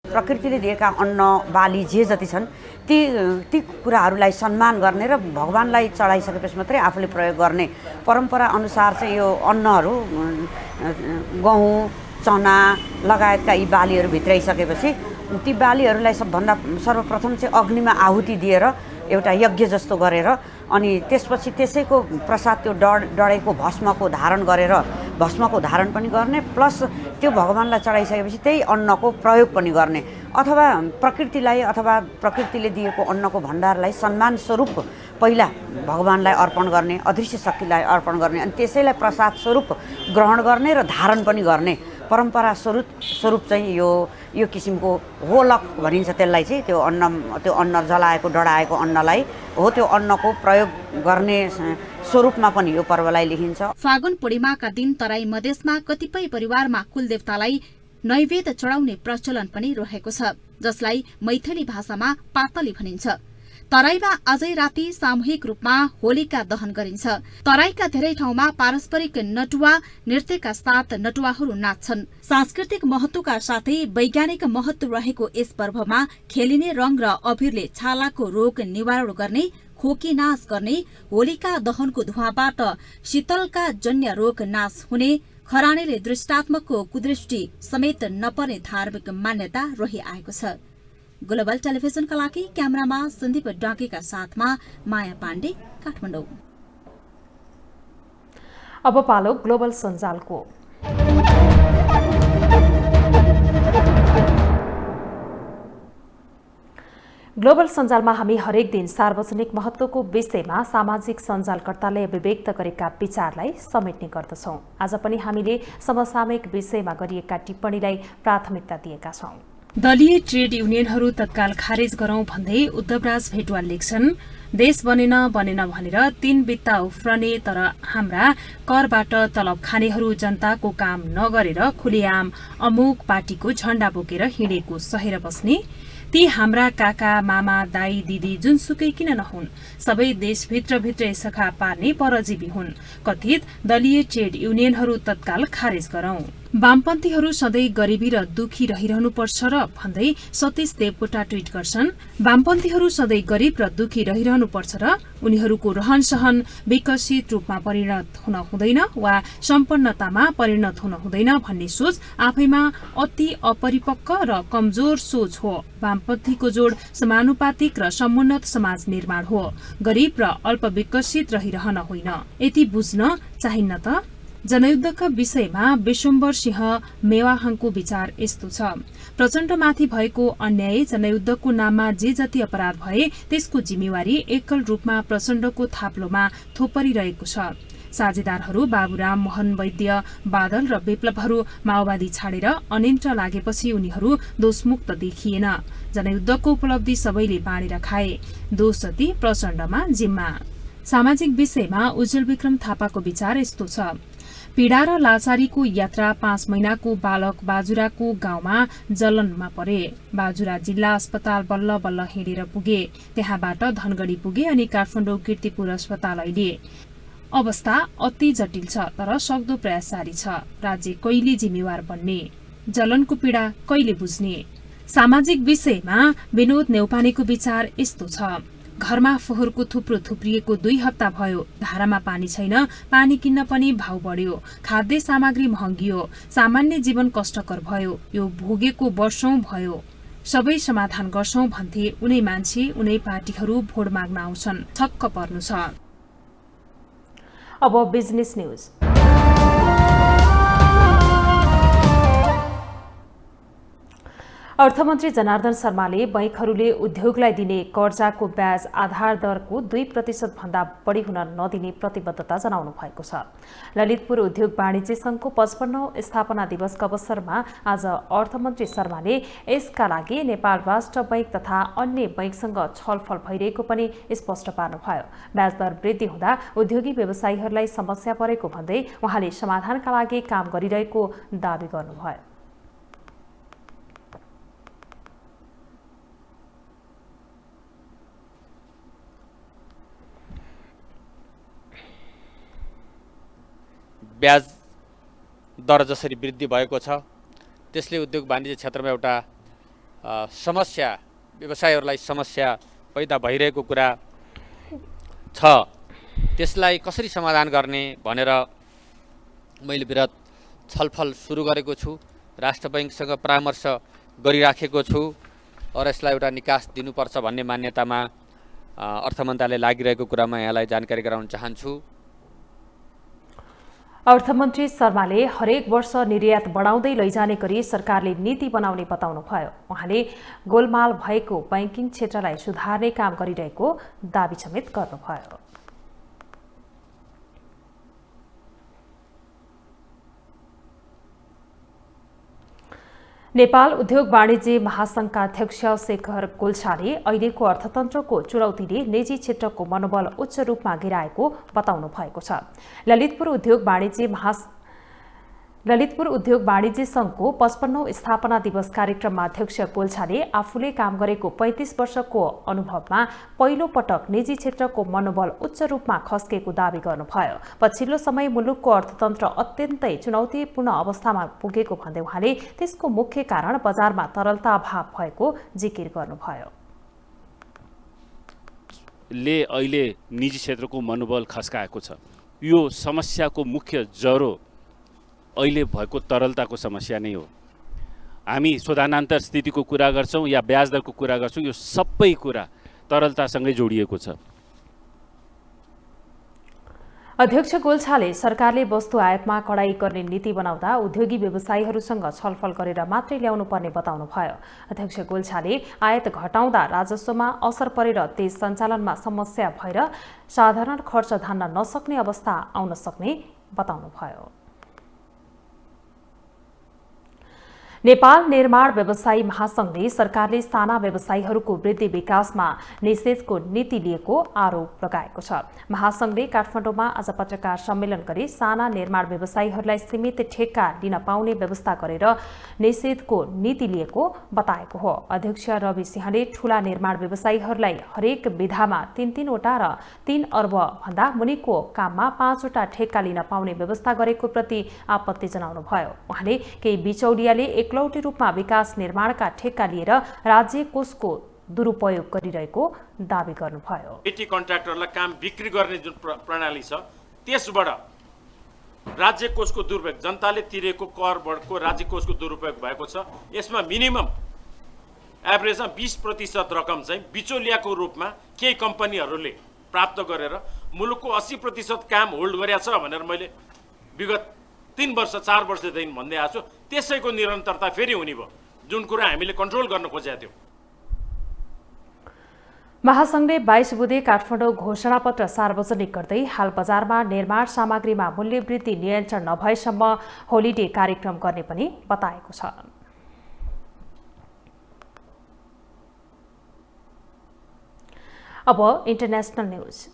प्रकृतिले दिएका अन्न बाली जे जति छन् ती कुराहरूलाई सम्मान गर्ने र भगवानलाई चढाइसकेपछि मात्रै आफूले प्रयोग गर्ने परम्परा अनुसार चाहिँ यो अन्नहरू गहुँ, चना लगायतका यी बालीहरू भित्राइसकेपछि ती बालीहरूलाई सबभन्दा सर्वप्रथम चाहिँ अग्निमा आहुति दिएर एउटा यज्ञ जस्तो गरेर अनि त्यसपछि त्यसैको प्रसाद त्यो डढेको भस्मको धारण गरेर भस्मको धारण पनि गर्ने प्लस त्यो भगवानलाई चढाइसकेपछि त्यही अन्नको प्रयोग पनि गर्ने अथवा प्रकृतिलाई अथवा प्रकृतिले दिएको अन्नको भण्डारलाई सम्मान स्वरूप पहिला भगवानलाई अर्पण गर्ने, अदृश्य शक्तिलाई अर्पण गर्ने अनि त्यसैलाई प्रसाद स्वरूप ग्रहण गर्ने र धारण पनि गर्ने परम्परा स्वरूप चाहिँ यो किसिमको होलक भनिन्छ त्यसलाई चाहिँ त्यो अन्न जलाएको डढाएको अन्नलाई हो त्यो अन्नको प्रयोग गर्ने स्वरूपमा पनि यो पर्वलाई लिइन्छ। फागुन पूर्णिमाका दिन तराई मधेसमा कतिपय परिवारमा कुलदेवतालाई नैवेद्य चढाउने प्रचलन पनि रहेको छ, जसलाई मैथिली भाषामा पातली भनिन्छ। तराईमा आजै राति सामूहिक रूपमा होलिका दहन गरिन्छ। तराईका धेरै ठाउँमा पारस्परिक नटुवा नृत्यका साथ नटुवाहरू नाच्छन्। सांस्कृतिक महत्वका साथै वैज्ञानिक महत्व रहेको यस पर्वमा खेलिने रंग र अबिरले छालाको रोग निवारण गर्ने, खोकी नाश गर्ने, होलिका दहनको धुवाँबाट शीतलका जन्य रोग नाश हुने, खरानीले दृष्टात्मकको कुदृष्टि समेत नपर्ने धार्मिक मान्यता रहिआएको छ। ग्लोबल टेलिभिजनका लागि क्यामेरामा सन्दीप डाकेका साथमा माया पाण्डे, काठमाडौँ। अब पालो ग्लोबल सञ्जालको। ग्लोबल सञ्जालमा हामी हरेक दिन सार्वजनिक महत्वको विषयमा सामाजिक सञ्जालकर्ताले अभिव्यक्त गरेका विचारलाई समेट्ने गर्दछौं। आज पनि हामीले समसामयिक विषयमा गरिएका टिप्पणीलाई प्राथमिकता दिएका छौं। दलीय ट्रेड युनियनहरू तत्काल खारेज गरौं भन्दै उद्धवराज भेटवाल लेख्छन्, देश बनेन भनेर 3 बित्ता उफ्रने तर हाम्रा करबाट तलब खानेहरू जनताको काम नगरेर खुलेआम अमुक पार्टीको झण्डा बोकेर हिँडेको सहेर बस्ने, ती हाम्रा काका मामा दाई दिदी जुनसुकै किन नहुन्, सबै देशभित्र सखा पार्ने परजीवी हुन्। कथित दलीय ट्रेड युनियनहरू तत्काल खारेज गरौं। वामपन्थीहरू सधैँ गरिबी र दुखी रहिरहनुपर्छ र भन्दै सतीश देवकोटा ट्वीट गर्छन्, वामपन्थीहरू सधैँ गरिब र दुखी रहिरहनुपर्छ र उनीहरूको रहन सहन विकसित रूपमा परिणत हुन हुँदैन वा सम्पन्नतामा परिणत हुन हुँदैन भन्ने सोच आफैमा अति अपरिपक्व र कमजोर सोच हो। वामपन्थीको जोड समानुपातिक र समुन्नत समाज निर्माण हो, गरिब र अल्प विकसित रहिरहन होइन। यति बुझ्न चाहिन्न त। जनयुद्धका विषयमा विश्वम्बर सिंह मेवाहाङको विचार यस्तो छ, प्रचण्डमाथि भएको अन्याय जनयुद्धको नाममा जे जति अपराध भए त्यसको जिम्मेवारी एकल रूपमा प्रचण्डको थाप्लोमा थोपरिरहेको छ। साझेदारहरू बाबुराम, मोहन वैद्य, बादल र विप्लवहरू माओवादी छाडेर अनिन्द्र लागेपछि उनीहरू दोषमुक्त देखिएन। जनयुद्धको उपलब्धि सबैले बाँडेर खाए, दोष जति प्रचण्डमा जिम्मा। सामाजिक विषयमा उज्जवल विक्रम थापाको विचार यस्तो छ, पीडा र लाचारीको यात्रा 5 महिनाको बालक बाजुराको गाउँमा जलनमा परे। बाजुरा जिल्ला अस्पताल बल्ल बल्ल हिँडेर पुगे, त्यहाँबाट धनगढी पुगे अनि काठमाडौँ कीर्तिपुर अस्पताल अहिले। अवस्था अति जटिल छ तर सक्दो प्रयास जारी छ। राज्य कहिले जिम्मेवार बन्ने, जलनको पीडा कहिले बुझ्ने। सामाजिक विषयमा विनोद नेउपानेको विचार यस्तो छ, घरमा फोहोरको थुप्रो थुप्रिएको 2 हप्ता भयो, धारामा पानी छैन, पानी किन्न पनि भाउ बढ्यो, खाद्य सामग्री महँगियो, सामान्य जीवन कष्टकर भयो, यो भोगेको वर्षौं भयो। सबै समाधान गर्छौं भन्थे उनै मान्छे उनै पार्टीहरू भोट माग्न आउँछन्, छक्क पर्नु छ। अब बिजनेस न्यूज। अर्थमन्त्री जनार्दन शर्माले बैंकहरूले उद्योगलाई दिने कर्जाको ब्याज आधार दरको 2% भन्दा बढी हुन नदिने प्रतिबद्धता जनाउनु भएको छ। ललितपुर उद्योग वाणिज्य संघको 55औं स्थापना दिवसका अवसरमा आज अर्थमन्त्री शर्माले यसका लागि नेपाल राष्ट्र बैंक तथा अन्य बैंकसँग छलफल भइरहेको पनि स्पष्ट पार्नुभयो। ब्याज दर वृद्धि हुँदा उद्योगी व्यवसायीहरूलाई समस्या परेको भन्दै उहाँले समाधानका लागि काम गरिरहेको दावी गर्नुभयो। ब्याज दर जसरी वृद्धि भएको छ त्यसले उद्योग वाणिज्य क्षेत्रमा एउटा समस्या, व्यवसायीहरूलाई समस्या पैदा भइरहेको कुरा छ। त्यसलाई कसरी समाधान गर्ने भनेर मैले विरत छलफल सुरु गरेको छु, राष्ट्र बैंकसँग परामर्श गरिराखेको छु र यसलाई एउटा निकास दिनुपर्छ भन्ने मान्यतामा अर्थ मन्त्रालय लागिरहेको कुरामा यहाँलाई जानकारी गराउन चाहन्छु। अर्थमन्त्री शर्माले हरेक वर्ष निर्यात बढाउँदै लैजाने गरी सरकारले नीति बनाउने बताउनुभयो। उहाँले गोलमाल भएको बैंकिङ क्षेत्रलाई सुधार्ने काम गरिरहेको दावी समेत गर्नुभयो। नेपाल उद्योग वाणिज्य महासंघका अध्यक्ष शेखर गोल्छाले अहिलेको अर्थतन्त्रको चुनौतीले निजी क्षेत्रको मनोबल उच्च रूपमा गिराएको बताउनु भएको छ। ललितपुर उद्योग वाणिज्य संघको 55औं स्थापना दिवस कार्यक्रममा अध्यक्ष गोल्छाले आफूले काम गरेको 35 वर्षको अनुभवमा पहिलो पटक निजी क्षेत्रको मनोबल उच्च रूपमा खस्केको दावी गर्नुभयो। पछिल्लो समय मुलुकको अर्थतन्त्र अत्यन्तै चुनौतीपूर्ण अवस्थामा पुगेको भन्दै उहाँले त्यसको मुख्य कारण बजारमा तरलता अभाव भएको जिकिर गर्नुभयो। ले अहिले निजी क्षेत्रको मनोबल खस्काएको छ। यो समस्याको मुख्य जरो अहिले भएको तरलताको समस्या नै हो। हामी शोधानान्तर स्थितिको कुरा गर्छौं या ब्याज दरको कुरा गर्छौं, यो सबै कुरा तरलतासँगै जोडिएको छ। अध्यक्ष गोल्छाले सरकारले वस्तु आयातमा कडाई गर्ने नीति बनाउँदा उद्योगी व्यवसायीहरूसँग छलफल गरेर मात्रै ल्याउनु पर्ने बताउनुभयो। अध्यक्ष गोल्छाले आयात घटाउँदा राजस्वमा असर परेर देश सञ्चालनमा समस्या भएर साधारण खर्च धान्न नसक्ने अवस्था आउन सक्ने बताउनुभयो। नेपाल निर्माण व्यवसायी महासंघले सरकारले साना व्यवसायीहरूको वृद्धि विकासमा निषेधको नीति लिएको आरोप लगाएको छ। महासंघले काठमाडौँमा आज पत्रकार सम्मेलन गरी साना निर्माण व्यवसायीहरूलाई सीमित ठेक्का लिन पाउने व्यवस्था गरेर निषेधको नीति लिएको बताएको हो। अध्यक्ष रवि सिंहले ठूला निर्माण व्यवसायीहरूलाई हरेक विधामा 3-3 वटा र 3 अर्ब भन्दा मुनिको काममा 5 वटा ठेक्का लिन पाउने व्यवस्था गरेको प्रति आपत्ति जनाउनुभयो। उहाँले केही बिचौलियाले एकलौटी रूपमा विकास निर्माणका ठेक्का लिएर राज्य कोषको दुरुपयोग गरिरहेको दावी गर्नुभयो। एटी कन्ट्र्याक्टरलाई काम बिक्री गर्ने जुन प्रणाली छ त्यसबाट राज्य कोषको दुरुपयोग, जनताले तिरेको करको राज्य कोषको दुरुपयोग भएको छ। यसमा मिनिमम एभरेजमा 20% रकम चाहिँ बिचौलियाको रूपमा केही कम्पनीहरूले प्राप्त गरेर मुलुकको 80% काम होल्ड गरेका छ भनेर मैले विगत 3 वर्ष 4 वर्षदेखि भन्दै आएको छु। त्यसैको निरन्तरता फेरि हुने भयो, जुन कुरा हामीले कन्ट्रोल गर्न खोजेका थियौँ। महासंघले 22 बुधे काठमाडौँ घोषणापत्र सार्वजनिक गर्दै हाल बजारमा निर्माण सामग्रीमा मूल्य वृद्धि नियन्त्रण नभएसम्म होलिडे कार्यक्रम गर्ने पनि बताएको छ। अब इन्टरनेशनल न्यूज।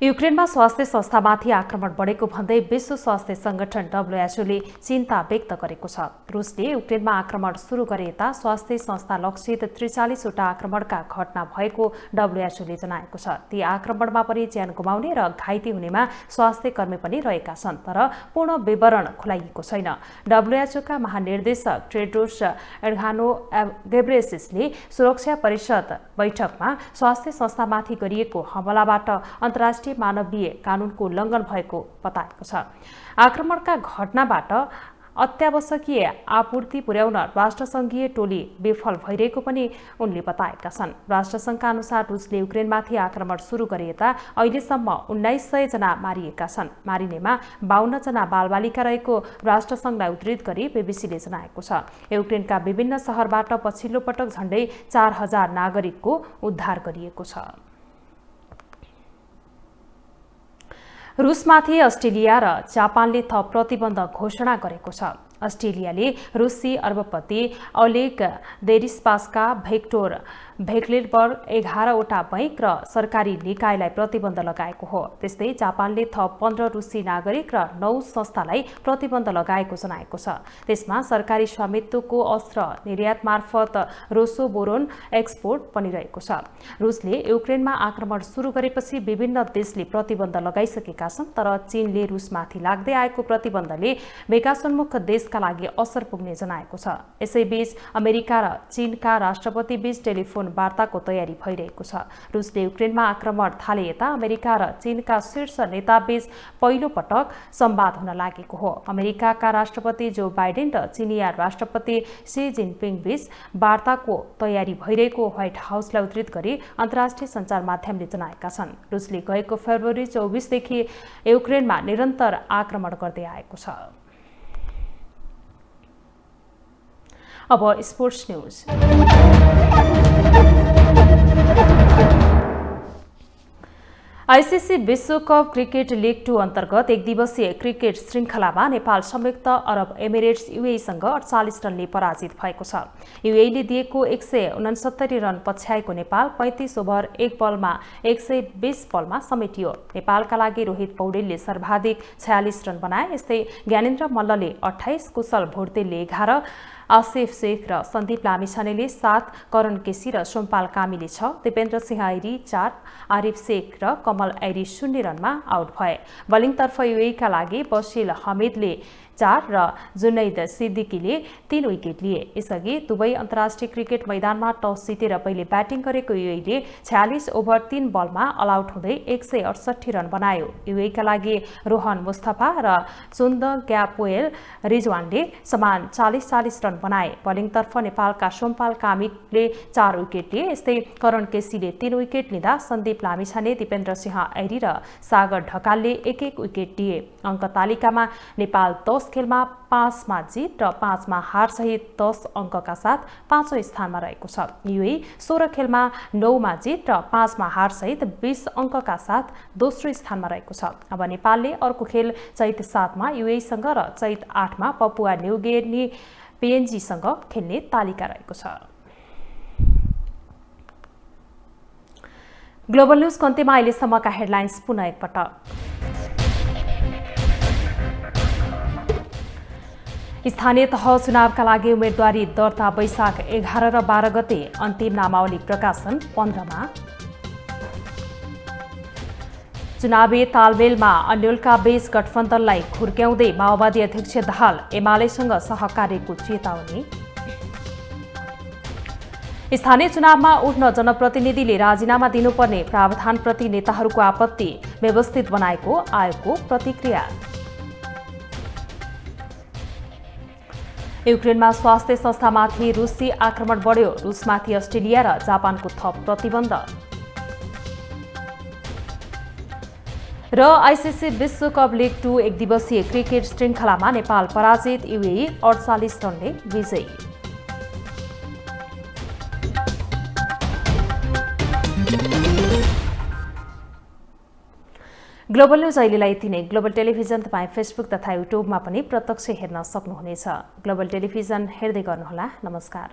युक्रेनमा स्वास्थ्य संस्थामाथि आक्रमण बढेको भन्दै विश्व स्वास्थ्य संगठन WHOले चिन्ता व्यक्त गरेको छ। रुसले युक्रेनमा आक्रमण सुरु गरे यता स्वास्थ्य संस्था लक्षित 43 वटा आक्रमणका घटना भएको WHOले जनाएको छ। ती आक्रमणमा पनि ज्यान गुमाउने र घाइते हुनेमा स्वास्थ्य कर्मी पनि रहेका छन्, तर पूर्ण विवरण खुलाइएको छैन। WHOका महानिर्देशक टेड्रोस एड्हानोम घेब्रेयेससले सुरक्षा परिषद बैठकमा स्वास्थ्य संस्थामाथि गरिएको हमलाबाट अन्तर्राष्ट्रिय मानवीय कानूनको उल्लङ्घन भएको बताएको छ। आक्रमणका घटनाबाट अत्यावश्यकीय आपूर्ति पुर्याउन राष्ट्रसङ्घीय टोली विफल भइरहेको पनि उनले बताएका छन्। राष्ट्रसङ्घका अनुसार रुसले युक्रेनमाथि आक्रमण सुरु गरे यता अहिलेसम्म 1900 जना मारिएका छन्। मारिनेमा 52 जना बालबालिका रहेको राष्ट्रसङ्घलाई उद्धृत गरी बीबीसीले जनाएको छ। युक्रेनका विभिन्न शहरबाट पछिल्लो पटक झण्डै 4000 नागरिकको उद्धार गरिएको छ। रुसमाथि अस्ट्रेलिया र जापानले थप प्रतिबन्ध घोषणा गरेको छ। अस्ट्रेलियाले रुसी अरबपति ओलेग देरिस्पासका भेक्टोर भेक्लेलबर्ग 11 वटा बैंक र सरकारी निकायलाई प्रतिबन्ध लगाएको हो। त्यस्तै जापानले थप 15 रुसी नागरिक र 9 संस्थालाई प्रतिबन्ध लगाएको जनाएको छ। त्यसमा सरकारी स्वामित्वको अस्त्र निर्यात मार्फत रोसोबोरोन एक्सपोर्ट पनि रहेको छ। रुसले युक्रेनमा आक्रमण सुरु गरेपछि विभिन्न देशले प्रतिबन्ध लगाइसकेका छन्, तर चीनले रुसमाथि लाग्दै आएको प्रतिबन्धले विकासोन्मुख देशका देशका लागि असर पुग्ने जनाएको छ। यसैबीच अमेरिका र चीनका राष्ट्रपति बीच टेलिफोन वार्ताको तयारी भइरहेको छ। रुसले युक्रेनमा आक्रमण थाले यता अमेरिका र चीनका शीर्ष नेताबीच पहिलो पटक संवाद हुन लागेको हो। अमेरिकाका राष्ट्रपति जो बाइडेन र चीनिया राष्ट्रपति सी जिनपिङ बीच वार्ताको तयारी भइरहेको व्हाइट हाउसलाई उद्धृत गरी अन्तर्राष्ट्रिय सञ्चार माध्यमले जनाएका छन्। रुसले गएको फेब्रुअरी 24 देखि युक्रेनमा निरन्तर आक्रमण गर्दै आएको छ। अब स्पोर्ट्स न्यूज। आईसीसी विश्वकप क्रिकेट लीग 2 अन्तर्गत एक दिवसीय क्रिकेट श्रृङ्खलामा नेपाल संयुक्त अरब एमिरेट्स यूएईसँग 48 रनले पराजित भएको छ। यूएईले दिएको 169 रन पछ्याएको नेपाल 35 ओभर 1 बलमा 120 बलमा समेटियो। नेपालका लागि रोहित पौडेलले सर्वाधिक 46 रन बनाए। यस्तै ज्ञानेन्द्र मल्लले 28, कुशल भोटेलले 11, आसिफ शेख र सन्दीप लामिछानेले 7, करण केसी र सोमपाल कामीले 6, दिपेन्द्र सिंह ऐरी 4, आरिफ शेख र कमल ऐरी 0 रनमा आउट भए। बलिङतर्फ यूएईका लागि बसिल हमिदले 4 र जुनैद सिद्दिकीले 3 विकेट लिए। यसअघि दुवै अन्तर्राष्ट्रिय क्रिकेट मैदानमा टस जितेर पहिले ब्याटिङ गरेको यूएईले 46 ओभर 3 बलमा अलआउट हुँदै 168 रन बनायो। यूएईका लागि रोहन मुस्तफा र चुन्द ग्यापोएल रिजवानले समान 40-40 रन बनाए। बलिङतर्फ नेपालका सोमपाल कामीले 4 विकेट लिए। यस्तै करण केसीले 3 विकेट लिँदा सन्दीप लामिछाने, दिपेन्द्र सिंह ऐरी र सागर ढकालले 1-1 विकेट लिए। अङ्क तालिकामा नेपाल 10 खेलमा 5 मा जित र 5 मा हार सहित 10 अङ्कका साथ 5औं स्थानमा रहेको छ। यूएई 16 खेलमा 9 मा जित र 5 मा हार सहित 20 अङ्कका साथ दोस्रो स्थानमा रहेको छ। अब नेपालले अर्को खेल चैत 7 मा यूएईसँग र चैत 8 मा पपुवा न्युगिनी पीएनजीसँग खेल्ने तालिका रहेको छ। ग्लोबल न्यूज कन्टेमा अहिलेसम्मका हेडलाइन्स पुनः एकपटक। स्थानीय तह चुनावका लागि उम्मेदवारी दर्ता वैशाख 11 र 12 गते, अन्तिम नामावली प्रकाशन 15 मा। चुनावी तालमेलमा अन्यलका बीच गठबन्धनलाई खुर्क्याउँदै माओवादी अध्यक्ष दाहाल एमालेसँग सहकार्यको चेतावनी। स्थानीय चुनावमा उठ्न जनप्रतिनिधिले राजीनामा दिनुपर्ने प्रावधानप्रति नेताहरूको आपत्ति, व्यवस्थित बनाएको आयोगको प्रतिक्रिया। युक्रेनमा स्वास्थ्य संस्थामाथि रुसी आक्रमण बढ्यो, रुसमाथि अस्ट्रेलिया र जापानको थप प्रतिबन्ध। र आईसीसी विश्वकप लीग 2 एक दिवसीय क्रिकेट श्रृङ्खलामा नेपाल पराजित, यूएई 48 रनले विजयी। ग्लोबल न्यूज अहिलेलाई यति नै। ग्लोबल टेलिभिजन तपाईँ फेसबुक तथा युट्युबमा पनि प्रत्यक्ष हेर्न सक्नुहुनेछ। ग्लोबल टेलिभिजन हेर्दै गर्नुहोला। नमस्कार।